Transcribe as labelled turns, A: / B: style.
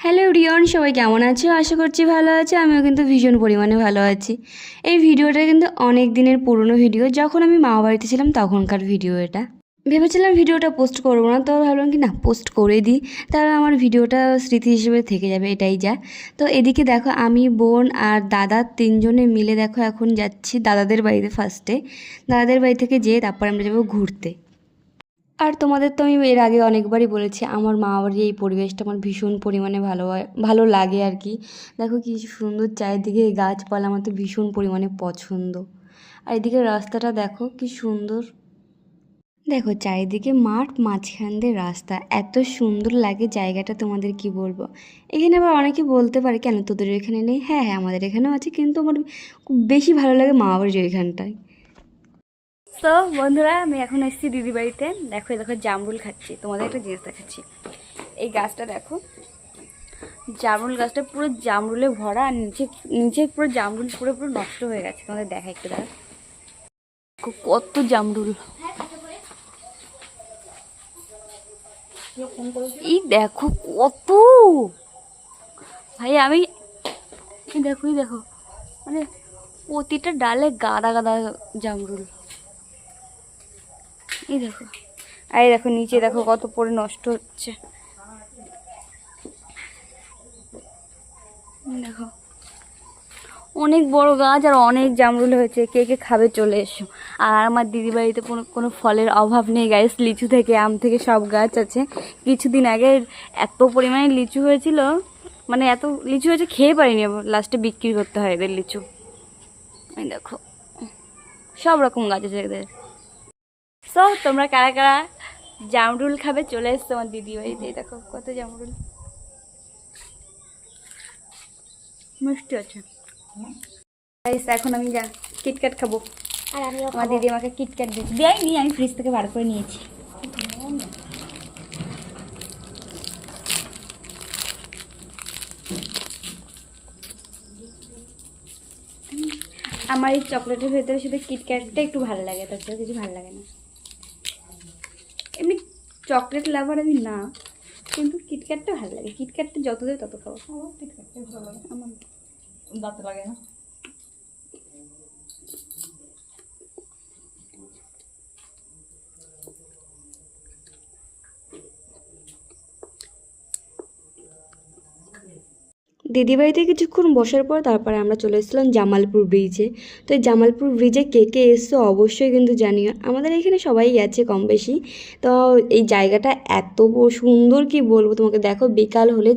A: Hello রিয়ন, সবাই কেমন আছো? আশা করছি ভালো আছো। আমিও কিন্তু ভীষণ পরিমাণে ভালো আছি। এই ভিডিওটা কিন্তু অনেক দিনের পুরনো ভিডিও, যখন আমি মা বাড়িতে ছিলাম তখনকার ভিডিও এটা। ভেবেছিলাম ভিডিওটা পোস্ট করবো না, তো ভাবলাম কি না, পোস্ট করে দিই, তাহলে আমার ভিডিওটা স্মৃতি হিসেবে থেকে যাবে, এটাই যা। তো এদিকে দেখো, আমি বোন আর দাদা তিনজনে মিলে দেখো এখন যাচ্ছি দাদাদের বাড়িতে। ফার্স্টে দাদাদের বাড়ি থেকে যেয়ে তারপর আমরা যাবো ঘুরতে। আর তোমাদের তো আমি এর আগে অনেকবারই বলেছি, আমার মা বাড়ির এই পরিবেশটা আমার ভীষণ পরিমাণে ভালো লাগে আর কি। দেখো কি সুন্দর চারিদিকে গাছপালা, আমার তো ভীষণ পরিমাণে পছন্দ। আর এদিকে রাস্তাটা দেখো কি সুন্দর। দেখো চারিদিকে মাঠ, মাঝখান দিয়ে রাস্তা, এত সুন্দর লাগে জায়গাটা, তোমাদের কি বলবো। এখানে আবার অনেকে বলতে পারে কেন তোদের এখানে নেই। হ্যাঁ হ্যাঁ, আমাদের এখানেও আছে, কিন্তু আমার খুব বেশি ভালো লাগে মা বাড়ির ওইখানটায়। তো বন্ধুরা, আমি এখন এসেছি দিদি বাড়িতে। দেখো দেখো জামরুল খাচ্ছি, তোমাদের একটা জিনিস দেখাচ্ছি। এই গাছটা দেখো, জামরুল গাছটা পুরো জামরুলে ভরা, আর নিচে নিচে পুরো জামরুল পুরো পুরো নষ্ট হয়ে গেছে। তোমাদের দেখা একটু দাঁড়া, কত জামরুল। এই দেখো কত, ভাই আমি এই দেখো মানে প্রতিটা ডালে গাদা গাদা জামরুল। এই দেখো, আর এই দেখো নিচে দেখো কত পরে নষ্ট হচ্ছে। দেখো অনেক বড় গাছ আর অনেক জামরুল হয়েছে, কে কে খাবে চলে এসো। আর আমার দিদি বাড়িতে কোনো ফলের অভাব নেই গাইস, লিচু থেকে আম থেকে সব গাছ আছে। কিছুদিন আগে এত পরিমাণে লিচু হয়েছিল, মানে এত লিচু হয়েছে খেয়ে পারিনি, লাস্টে বিক্রি করতে হয় এদের লিচু। এই দেখো সব রকম গাছ আছে এদের। সো তোমরা কারা কারা জামরুল খাবে চলে এসছো আমার দিদি বাড়িতে। দেখো কত জামরুল, মিষ্টি আছে। এখন আমি কিটক্যাট খাবো,
B: আর আমিও
A: আমার
B: খাবো।
A: দিদি আমাকে কিটক্যাট দেয়নি, আমি ফ্রিজ থেকে বার করে নিয়েছি। আমার এই চকলেটের ভেতরে শুধু কিটক্যাটটা একটু ভালো লাগে, তাছাড়া কিছু ভালো লাগে না। এমনি চকলেট লাভার আমি না, কিন্তু কিটক্যাটটা ভালো লাগে। কিটক্যাটটা যত দেয় তত খাবো।
B: আমার কিটক্যাটটাই ভালো লাগে,
A: আমার
B: দাঁতে লাগে না।
A: দিদিবাড়িতে কিছুক্ষণ বসার পর তারপরে আমরা চলে এসেছিলাম জামালপুর ব্রিজে। তো এই জামালপুর ব্রিজে কে কে এসছো অবশ্যই কিন্তু জানিও, আমাদের এখানে সবাই গেছে কম বেশি। তো এই জায়গাটা এত সুন্দর কি বলবো তোমাকে। দেখো বিকাল হলে